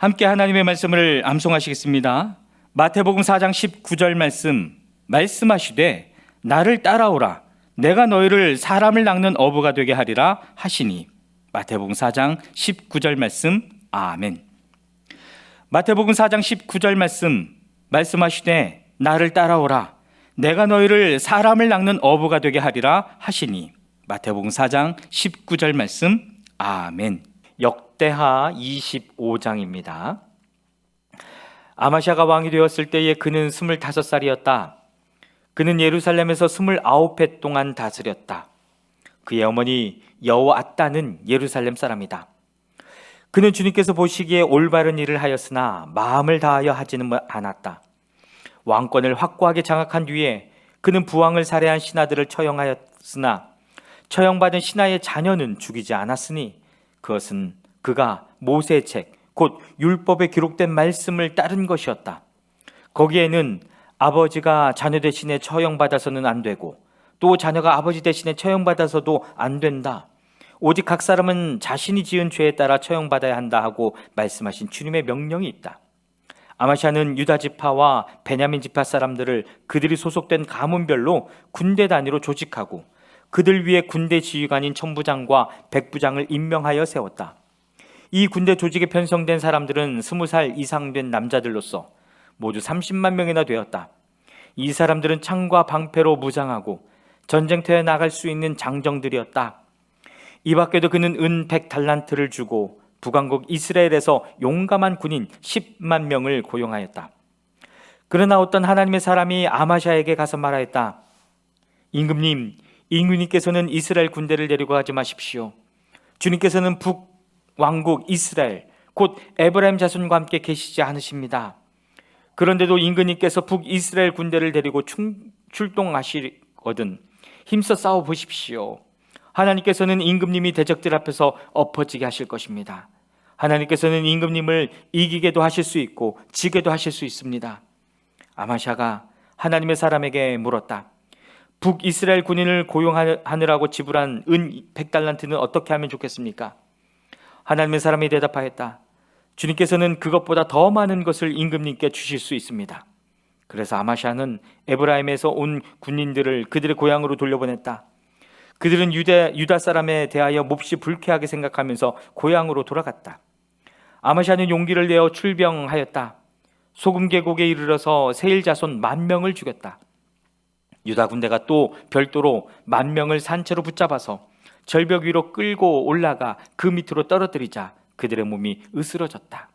함께 하나님의 말씀을 암송하시겠습니다. 마태복음 4장 19절 말씀하시되 나를 따라오라 내가 너희를 사람을 낚는 어부가 되게 하리라 하시니. 마태복음 4장 19절 말씀. 아멘. 마태복음 4장 19절 말씀하시되 나를 따라오라 내가 너희를 사람을 낚는 어부가 되게 하리라 하시니. 마태복음 4장 19절 말씀. 아멘. 역대하 25장입니다. 아마시아가 왕이 되었을 때에 그는 25살이었다. 그는 예루살렘에서 29해 동안 다스렸다. 그의 어머니 여호아따는 예루살렘 사람이다. 그는 주님께서 보시기에 올바른 일을 하였으나 마음을 다하여 하지는 않았다. 왕권을 확고하게 장악한 뒤에 그는 부왕을 살해한 신하들을 처형하였으나 처형받은 신하의 자녀는 죽이지 않았으니 그것은 그가 모세의 책, 곧 율법에 기록된 말씀을 따른 것이었다. 거기에는 아버지가 자녀 대신에 처형받아서는 안 되고 또 자녀가 아버지 대신에 처형받아서도 안 된다. 오직 각 사람은 자신이 지은 죄에 따라 처형받아야 한다 하고 말씀하신 주님의 명령이 있다. 아마시아는 유다 지파와 베냐민 지파 사람들을 그들이 소속된 가문별로 군대 단위로 조직하고 그들 위에 군대 지휘관인 천부장과 백부장을 임명하여 세웠다. 이 군대 조직에 편성된 사람들은 20살 이상 된 남자들로서 모두 30만 명이나 되었다. 이 사람들은 창과 방패로 무장하고 전쟁터에 나갈 수 있는 장정들이었다. 이 밖에도 그는 은 100달란트를 주고 북왕국 이스라엘에서 용감한 군인 10만 명을 고용하였다. 그러나 어떤 하나님의 사람이 아마시아에게 가서 말하였다. 임금님께서는 이스라엘 군대를 데리고 가지 마십시오. 주님께서는 북왕국 이스라엘 곧 에브라임 자손과 함께 계시지 않으십니다. 그런데도 임금님께서 북이스라엘 군대를 데리고 출동하시거든 힘써 싸워 보십시오. 하나님께서는 임금님이 대적들 앞에서 엎어지게 하실 것입니다. 하나님께서는 임금님을 이기게도 하실 수 있고 지게도 하실 수 있습니다. 아마시아가 하나님의 사람에게 물었다. 북이스라엘 군인을 고용하느라고 지불한 은 100달란트는 어떻게 하면 좋겠습니까? 하나님의 사람이 대답하였다. 주님께서는 그것보다 더 많은 것을 임금님께 주실 수 있습니다. 그래서 아마시아는 에브라임에서 온 군인들을 그들의 고향으로 돌려보냈다. 그들은 유다 사람에 대하여 몹시 불쾌하게 생각하면서 고향으로 돌아갔다. 아마시아는 용기를 내어 출병하였다. 소금 계곡에 이르러서 세일 자손 10,000명을 죽였다. 유다 군대가 또 별도로 10,000명을 산채로 붙잡아서 절벽 위로 끌고 올라가 그 밑으로 떨어뜨리자 그들의 몸이 으스러졌다.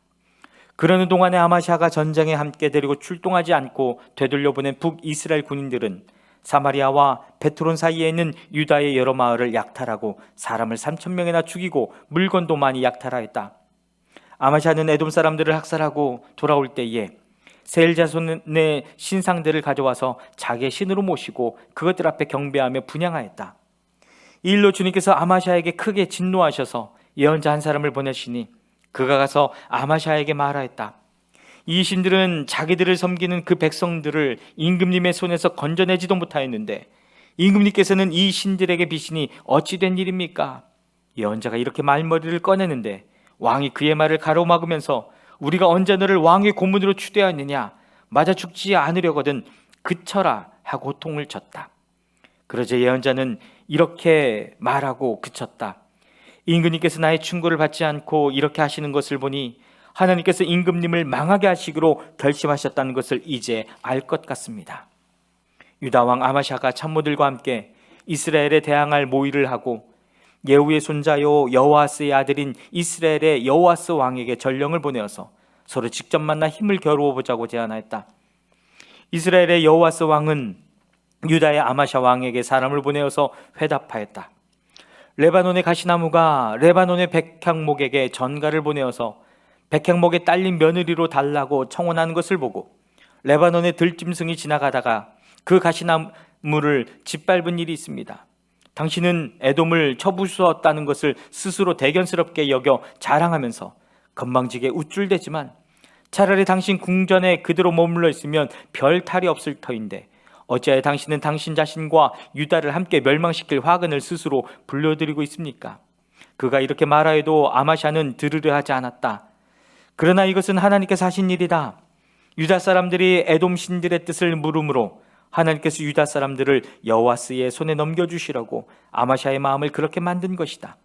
그러는 동안에 아마시아가 전쟁에 함께 데리고 출동하지 않고 되돌려 보낸 북이스라엘 군인들은 사마리아와 베트론 사이에 있는 유다의 여러 마을을 약탈하고 사람을 3,000명이나 죽이고 물건도 많이 약탈하였다. 아마시아는 에돔 사람들을 학살하고 돌아올 때에 세일 자손의 신상들을 가져와서 자기의 신으로 모시고 그것들 앞에 경배하며 분향하였다. 이 일로 주님께서 아마시아에게 크게 진노하셔서 예언자 한 사람을 보내시니 그가 가서 아마시아에게 말하였다. 이 신들은 자기들을 섬기는 그 백성들을 임금님의 손에서 건져내지도 못하였는데 임금님께서는 이 신들에게 비시니 어찌 된 일입니까? 예언자가 이렇게 말머리를 꺼내는데 왕이 그의 말을 가로막으면서 우리가 언제 너를 왕의 고문으로 추대하였느냐? 맞아 죽지 않으려거든 그쳐라 하고 호통을 쳤다. 그러자 예언자는 이렇게 말하고 그쳤다. 임금님께서 나의 충고를 받지 않고 이렇게 하시는 것을 보니 하나님께서 임금님을 망하게 하시기로 결심하셨다는 것을 이제 알 것 같습니다. 유다왕 아마시아가 참모들과 함께 이스라엘에 대항할 모의를 하고 예후의 손자요 여호아스의 아들인 이스라엘의 여호아스 왕에게 전령을 보내어서 서로 직접 만나 힘을 겨루어 보자고 제안하였다. 이스라엘의 여호아스 왕은 유다의 아마시아 왕에게 사람을 보내어서 회답하였다. 레바논의 가시나무가 레바논의 백향목에게 전가를 보내어서 백향목에 딸린 며느리로 달라고 청혼하는 것을 보고 레바논의 들짐승이 지나가다가 그 가시나무를 짓밟은 일이 있습니다. 당신은 에돔을 쳐부수었다는 것을 스스로 대견스럽게 여겨 자랑하면서 건방지게 우쭐대지만 차라리 당신 궁전에 그대로 머물러 있으면 별 탈이 없을 터인데 어찌하여 당신은 당신 자신과 유다를 함께 멸망시킬 화근을 스스로 불러들이고 있습니까? 그가 이렇게 말하여도 아마시아는 들으려 하지 않았다. 그러나 이것은 하나님께서 하신 일이다. 유다 사람들이 에돔 신들의 뜻을 물음으로 하나님께서 유다 사람들을 여호와스의 손에 넘겨주시라고 아마샤의 마음을 그렇게 만든 것이다.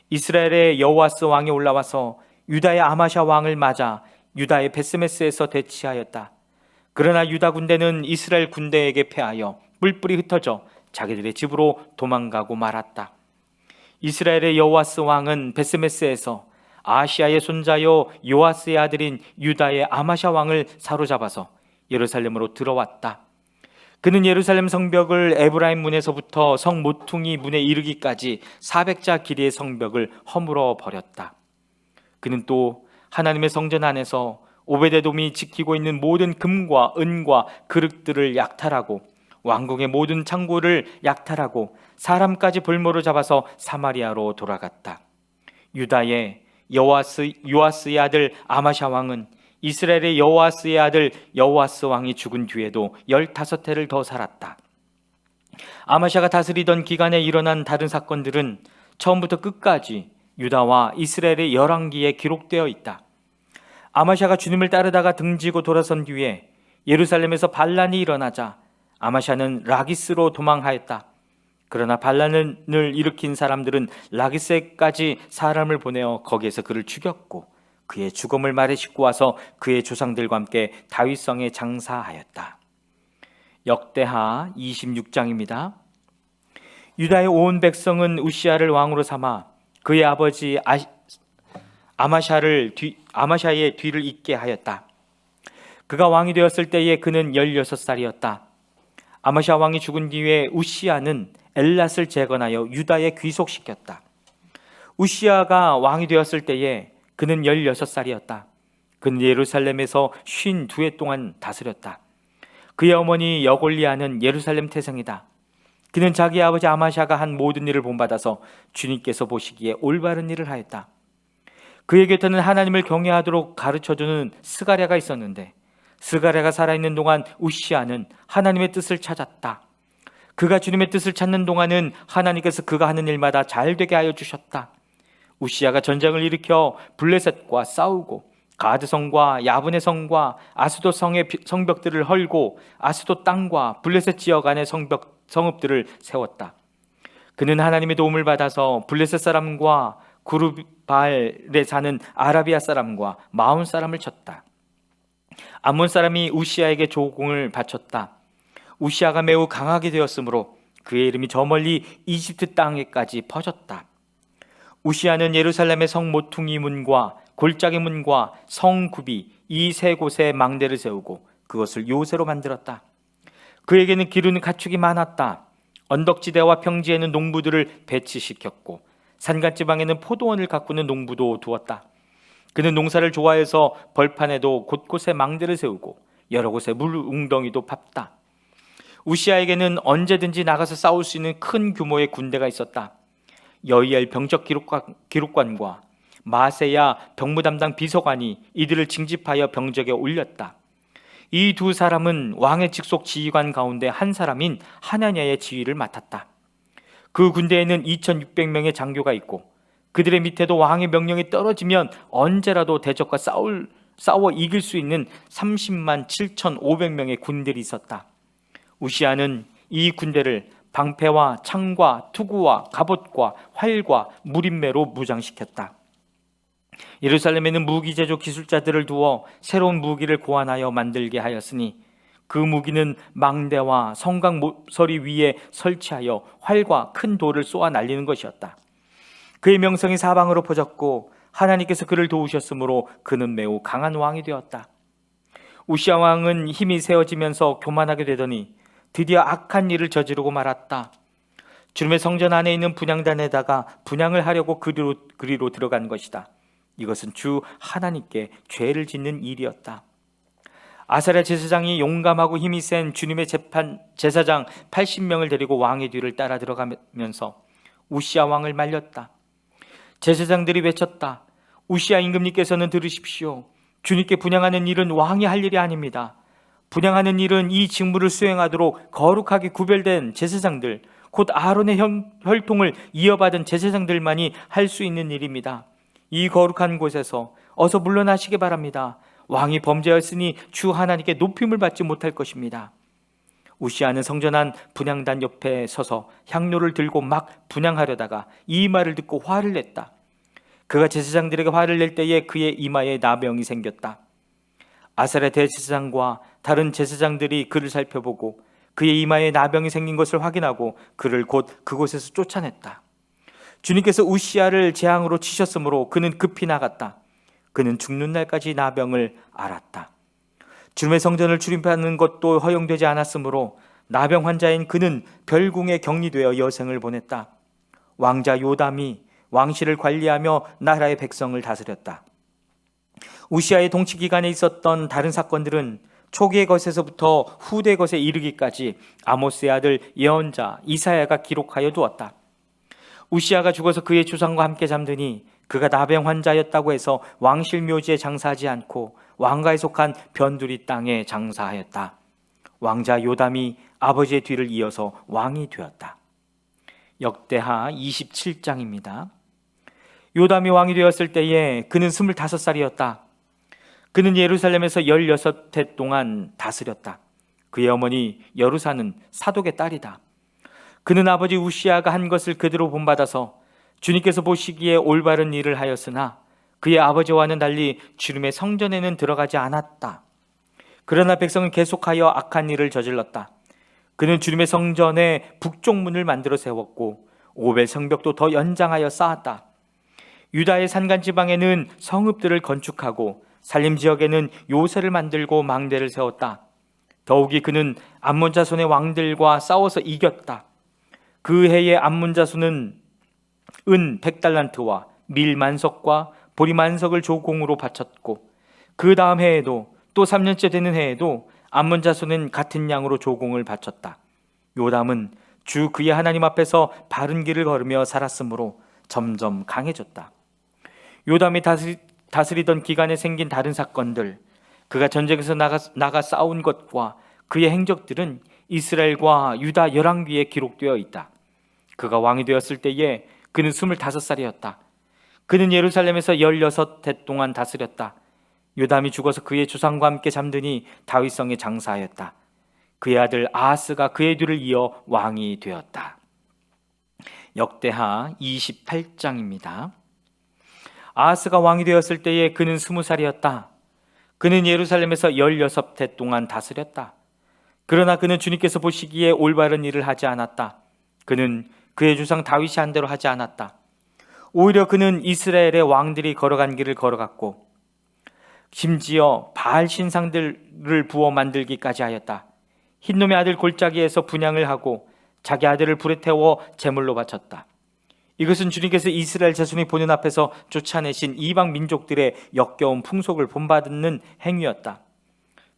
이스라엘의 여호와스 왕이 올라와서 유다의 아마샤 왕을 맞아 유다의 베스메스에서 대치하였다. 그러나 유다 군대는 이스라엘 군대에게 패하여 뿔뿔이 흩어져 자기들의 집으로 도망가고 말았다. 이스라엘의 여호와스 왕은 베스메스에서 아시아의 손자요 요아스의 아들인 유다의 아마샤 왕을 사로잡아서 예루살렘으로 들어왔다. 그는 예루살렘 성벽을 에브라임 문에서부터 성 모퉁이 문에 이르기까지 400자 길이의 성벽을 허물어 버렸다. 그는 또 하나님의 성전 안에서 오베데돔이 지키고 있는 모든 금과 은과 그릇들을 약탈하고 왕궁의 모든 창고를 약탈하고 사람까지 볼모로 잡아서 사마리아로 돌아갔다. 유다의 요아스의 아들 아마샤 왕은 이스라엘의 여호아스의 아들 여호아스 왕이 죽은 뒤에도 15해를 더 살았다. 아마샤가 다스리던 기간에 일어난 다른 사건들은 처음부터 끝까지 유다와 이스라엘의 열왕기에 기록되어 있다. 아마샤가 주님을 따르다가 등지고 돌아선 뒤에 예루살렘에서 반란이 일어나자 아마샤는 라기스로 도망하였다. 그러나 반란을 일으킨 사람들은 라기스까지 사람을 보내어 거기에서 그를 죽였고 그의 죽음을 말에 싣고 와서 그의 조상들과 함께 다윗성에 장사하였다. 역대하 26장입니다. 유다의 온 백성은 우시아를 왕으로 삼아 그의 아버지 아마샤의 뒤를 잇게 하였다. 그가 왕이 되었을 때에 그는 16살이었다. 아마샤 왕이 죽은 뒤에 우시아는 엘랏을 재건하여 유다에 귀속시켰다. 우시아가 왕이 되었을 때에 그는 16살이었다. 그는 예루살렘에서 52해 동안 다스렸다. 그의 어머니 여골리아는 예루살렘 태생이다. 그는 자기 아버지 아마샤가 한 모든 일을 본받아서 주님께서 보시기에 올바른 일을 하였다. 그의 곁에는 하나님을 경외하도록 가르쳐주는 스가랴가 있었는데 스가랴가 살아있는 동안 우시아는 하나님의 뜻을 찾았다. 그가 주님의 뜻을 찾는 동안은 하나님께서 그가 하는 일마다 잘되게 하여 주셨다. 우시아가 전쟁을 일으켜 블레셋과 싸우고 가드성과 야브네 성과 아스돗 성의 성벽들을 헐고 아스돗 땅과 블레셋 지역 안의 성읍들을 세웠다. 그는 하나님의 도움을 받아서 블레셋 사람과 구르발에 사는 아라비아 사람과 마온 사람을 쳤다. 암몬 사람이 우시아에게 조공을 바쳤다. 우시아가 매우 강하게 되었으므로 그의 이름이 저 멀리 이집트 땅에까지 퍼졌다. 우시아는 예루살렘의 성 모퉁이 문과 골짜기 문과 성굽이 이 세 곳에 망대를 세우고 그것을 요새로 만들었다. 그에게는 기르는 가축이 많았다. 언덕지대와 평지에는 농부들을 배치시켰고 산간지방에는 포도원을 가꾸는 농부도 두었다. 그는 농사를 좋아해서 벌판에도 곳곳에 망대를 세우고 여러 곳에 물 웅덩이도 팠다. 우시아에게는 언제든지 나가서 싸울 수 있는 큰 규모의 군대가 있었다. 여이엘 병적 기록관과 마세야 병무 담당 비서관이 이들을 징집하여 병적에 올렸다. 이 두 사람은 왕의 직속 지휘관 가운데 한 사람인 하나냐의 지휘를 맡았다. 그 군대에는 2600명의 장교가 있고 그들의 밑에도 왕의 명령이 떨어지면 언제라도 대적과 싸워 이길 수 있는 30만 7,500명의 군들이 있었다. 우시아는 이 군대를 방패와 창과 투구와 갑옷과 활과 무림매로 무장시켰다. 예루살렘에는 무기 제조 기술자들을 두어 새로운 무기를 고안하여 만들게 하였으니 그 무기는 망대와 성곽 모서리 위에 설치하여 활과 큰 돌을 쏘아 날리는 것이었다. 그의 명성이 사방으로 퍼졌고 하나님께서 그를 도우셨으므로 그는 매우 강한 왕이 되었다. 우시아 왕은 힘이 세워지면서 교만하게 되더니 드디어 악한 일을 저지르고 말았다. 주님의 성전 안에 있는 분향단에다가 분향을 하려고 그리로 들어간 것이다. 이것은 주 하나님께 죄를 짓는 일이었다. 아사랴 제사장이 용감하고 힘이 센 주님의 제사장 80명을 데리고 왕의 뒤를 따라 들어가면서 우시아 왕을 말렸다. 제사장들이 외쳤다. 우시아 임금님께서는 들으십시오. 주님께 분향하는 일은 왕이 할 일이 아닙니다. 분향하는 일은 이 직무를 수행하도록 거룩하게 구별된 제사장들, 곧 아론의 혈통을 이어받은 제사장들만이 할 수 있는 일입니다. 이 거룩한 곳에서 어서 물러나시기 바랍니다. 왕이 범죄하였으니 주 하나님께 높임을 받지 못할 것입니다. 우시아는 성전 안 분향단 옆에 서서 향료를 들고 막 분향하려다가 이 말을 듣고 화를 냈다. 그가 제사장들에게 화를 낼 때에 그의 이마에 나병이 생겼다. 아사랴 대제사장과 다른 제사장들이 그를 살펴보고 그의 이마에 나병이 생긴 것을 확인하고 그를 곧 그곳에서 쫓아냈다. 주님께서 우시아를 재앙으로 치셨으므로 그는 급히 나갔다. 그는 죽는 날까지 나병을 앓았다. 주님의 성전을 출입하는 것도 허용되지 않았으므로 나병 환자인 그는 별궁에 격리되어 여생을 보냈다. 왕자 요담이 왕실을 관리하며 나라의 백성을 다스렸다. 우시아의 통치 기간에 있었던 다른 사건들은 초기의 것에서부터 후대 것에 이르기까지 아모스의 아들 예언자 이사야가 기록하여 두었다. 우시아가 죽어서 그의 조상과 함께 잠드니 그가 나병 환자였다고 해서 왕실 묘지에 장사하지 않고 왕가에 속한 변두리 땅에 장사하였다. 왕자 요담이 아버지의 뒤를 이어서 왕이 되었다. 역대하 27장입니다. 요담이 왕이 되었을 때에 그는 25살이었다. 그는 예루살렘에서 16해 동안 다스렸다. 그의 어머니 여루사는 사독의 딸이다. 그는 아버지 우시아가 한 것을 그대로 본받아서 주님께서 보시기에 올바른 일을 하였으나 그의 아버지와는 달리 주님의 성전에는 들어가지 않았다. 그러나 백성은 계속하여 악한 일을 저질렀다. 그는 주님의 성전에 북쪽 문을 만들어 세웠고 오벨 성벽도 더 연장하여 쌓았다. 유다의 산간지방에는 성읍들을 건축하고 살림 지역에는 요새를 만들고 망대를 세웠다. 더욱이 그는 암몬 자손의 왕들과 싸워서 이겼다. 그 해에 암몬 자손은 은 100달란트와 밀 만석과 보리 만석을 조공으로 바쳤고 그 다음 해에도 또 3년째 되는 해에도 암몬 자손은 같은 양으로 조공을 바쳤다. 요담은 주 그의 하나님 앞에서 바른 길을 걸으며 살았으므로 점점 강해졌다. 요담이 다스리던 기간에 생긴 다른 사건들, 그가 전쟁에서 나가 싸운 것과 그의 행적들은 이스라엘과 유다 열왕기에 기록되어 있다. 그가 왕이 되었을 때에 그는 25살이었다. 그는 예루살렘에서 16해 동안 다스렸다. 요담이 죽어서 그의 조상과 함께 잠드니 다윗성에 장사하였다. 그의 아들 아하스가 그의 뒤를 이어 왕이 되었다. 역대하 28장입니다. 아하스가 왕이 되었을 때에 그는 20살이었다. 그는 예루살렘에서 16해 동안 다스렸다. 그러나 그는 주님께서 보시기에 올바른 일을 하지 않았다. 그는 그의 조상 다윗이 한 대로 하지 않았다. 오히려 그는 이스라엘의 왕들이 걸어간 길을 걸어갔고 심지어 바알 신상들을 부어 만들기까지 하였다. 흰놈의 아들 골짜기에서 분향을 하고 자기 아들을 불에 태워 제물로 바쳤다. 이것은 주님께서 이스라엘 자손이 보는 앞에서 쫓아내신 이방 민족들의 역겨운 풍속을 본받는 행위였다.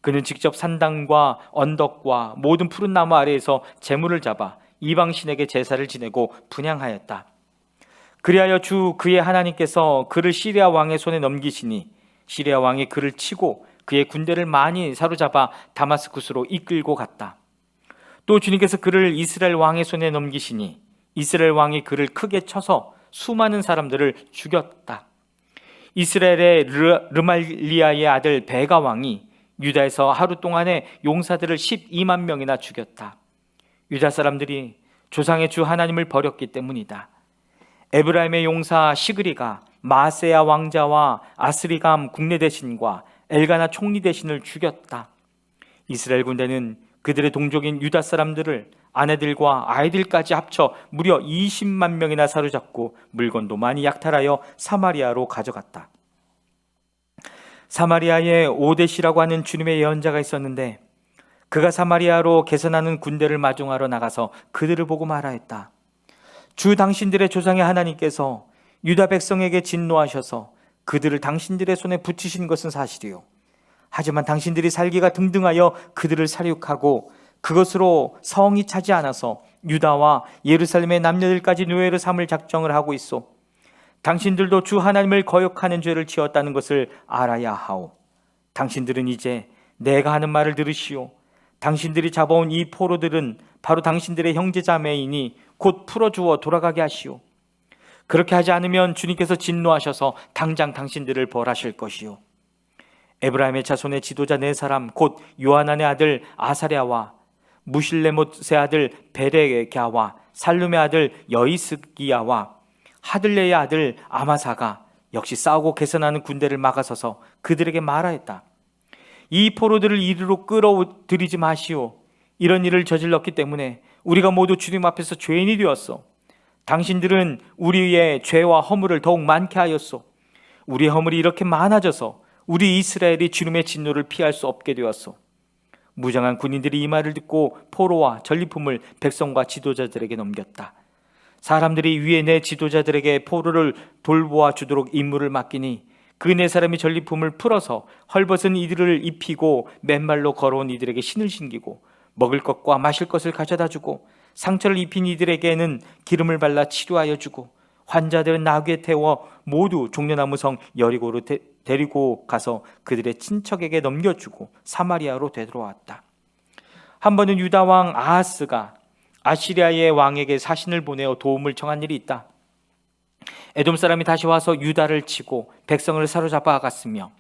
그는 직접 산당과 언덕과 모든 푸른 나무 아래에서 제물을 잡아 이방 신에게 제사를 지내고 분향하였다. 그리하여 주 그의 하나님께서 그를 시리아 왕의 손에 넘기시니 시리아 왕이 그를 치고 그의 군대를 많이 사로잡아 다마스쿠스로 이끌고 갔다. 또 주님께서 그를 이스라엘 왕의 손에 넘기시니 이스라엘 왕이 그를 크게 쳐서 수많은 사람들을 죽였다. 이스라엘의 르말리아의 아들 베가 왕이 유다에서 하루 동안에 용사들을 12만 명이나 죽였다. 유다 사람들이 조상의 주 하나님을 버렸기 때문이다. 에브라임의 용사 시그리가 마세야 왕자와 아스리감 국내 대신과 엘가나 총리 대신을 죽였다. 이스라엘 군대는 그들의 동족인 유다 사람들을 아내들과 아이들까지 합쳐 무려 20만 명이나 사로잡고 물건도 많이 약탈하여 사마리아로 가져갔다. 사마리아에 오데시라고 하는 주님의 예언자가 있었는데 그가 사마리아로 개선하는 군대를 마중하러 나가서 그들을 보고 말하였다. 주 당신들의 조상의 하나님께서 유다 백성에게 진노하셔서 그들을 당신들의 손에 붙이신 것은 사실이요. 하지만 당신들이 살기가 등등하여 그들을 살육하고 그것으로 성이 차지 않아서 유다와 예루살렘의 남녀들까지 노예로 삼을 작정을 하고 있어. 당신들도 주 하나님을 거역하는 죄를 지었다는 것을 알아야 하오. 당신들은 이제 내가 하는 말을 들으시오. 당신들이 잡아온 이 포로들은 바로 당신들의 형제자매이니 곧 풀어주어 돌아가게 하시오. 그렇게 하지 않으면 주님께서 진노하셔서 당장 당신들을 벌하실 것이요. 에브라임의 자손의 지도자 네 사람 곧 요하난의 아들 아사랴와 무실레못의 아들 베레갸와 살룸의 아들 여이스기야와 하들레의 아들 아마사가 역시 싸우고 개선하는 군대를 막아서서 그들에게 말하였다. 이 포로들을 이리로 끌어들이지 마시오. 이런 일을 저질렀기 때문에 우리가 모두 주님 앞에서 죄인이 되었소. 당신들은 우리의 죄와 허물을 더욱 많게 하였소. 우리의 허물이 이렇게 많아져서 우리 이스라엘이 주님의 진노를 피할 수 없게 되었소. 무장한 군인들이 이 말을 듣고 포로와 전리품을 백성과 지도자들에게 넘겼다. 사람들이 위에 내 지도자들에게 포로를 돌보아 주도록 임무를 맡기니 그 네 사람이 전리품을 풀어서 헐벗은 이들을 입히고 맨발로 걸어온 이들에게 신을 신기고 먹을 것과 마실 것을 가져다 주고 상처를 입힌 이들에게는 기름을 발라 치료하여 주고 환자들은 나귀에 태워 모두 종려나무 성 여리고로 데리고 가서 그들의 친척에게 넘겨주고 사마리아로 되돌아왔다. 한 번은 유다 왕 아하스가 아시리아의 왕에게 사신을 보내어 도움을 청한 일이 있다. 에돔 사람이 다시 와서 유다를 치고 백성을 사로잡아 갔으며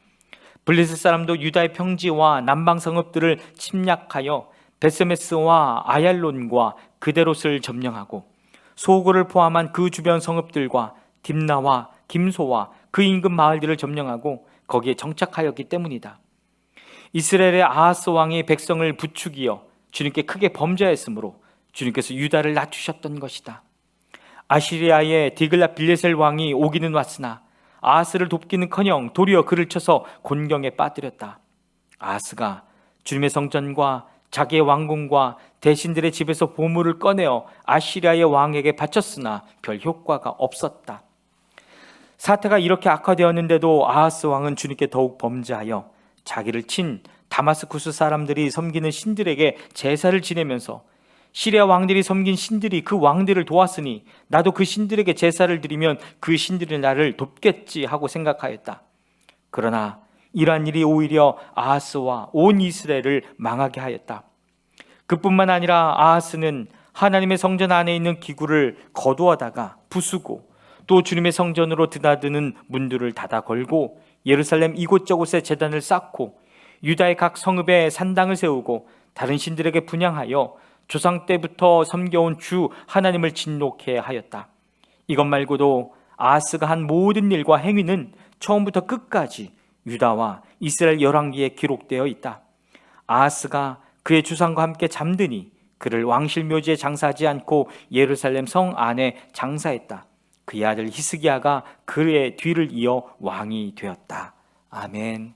블레셋 사람도 유다의 평지와 남방 성읍들을 침략하여 베스메스와 아얄론과 그데롯을 점령하고 소고를 포함한 그 주변 성읍들과 딥나와 김소와 그 인근 마을들을 점령하고 거기에 정착하였기 때문이다. 이스라엘의 아하스 왕이 백성을 부추기어 주님께 크게 범죄하였으므로 주님께서 유다를 낮추셨던 것이다. 아시리아의 디글랏 빌레셀 왕이 오기는 왔으나 아하스를 돕기는커녕 도리어 그를 쳐서 곤경에 빠뜨렸다. 아하스가 주님의 성전과 자기의 왕궁과 대신들의 집에서 보물을 꺼내어 아시리아의 왕에게 바쳤으나 별 효과가 없었다. 사태가 이렇게 악화되었는데도 아하스 왕은 주님께 더욱 범죄하여 자기를 친 다마스쿠스 사람들이 섬기는 신들에게 제사를 지내면서 시리아 왕들이 섬긴 신들이 그 왕들을 도왔으니 나도 그 신들에게 제사를 드리면 그 신들이 나를 돕겠지 하고 생각하였다. 그러나 이러한 일이 오히려 아하스와 온 이스라엘을 망하게 하였다. 그뿐만 아니라 아하스는 하나님의 성전 안에 있는 기구를 거두어다가 부수고 또 주님의 성전으로 드나드는 문들을 닫아 걸고 예루살렘 이곳저곳에 제단을 쌓고 유다의 각 성읍에 산당을 세우고 다른 신들에게 분향하여 조상 때부터 섬겨온 주 하나님을 진노케 하였다. 이것 말고도 아하스가 한 모든 일과 행위는 처음부터 끝까지 유다와 이스라엘 열왕기에 기록되어 있다. 아하스가 그의 주상과 함께 잠드니 그를 왕실 묘지에 장사하지 않고 예루살렘 성 안에 장사했다. 그의 아들 히스기야가 그의 뒤를 이어 왕이 되었다. 아멘.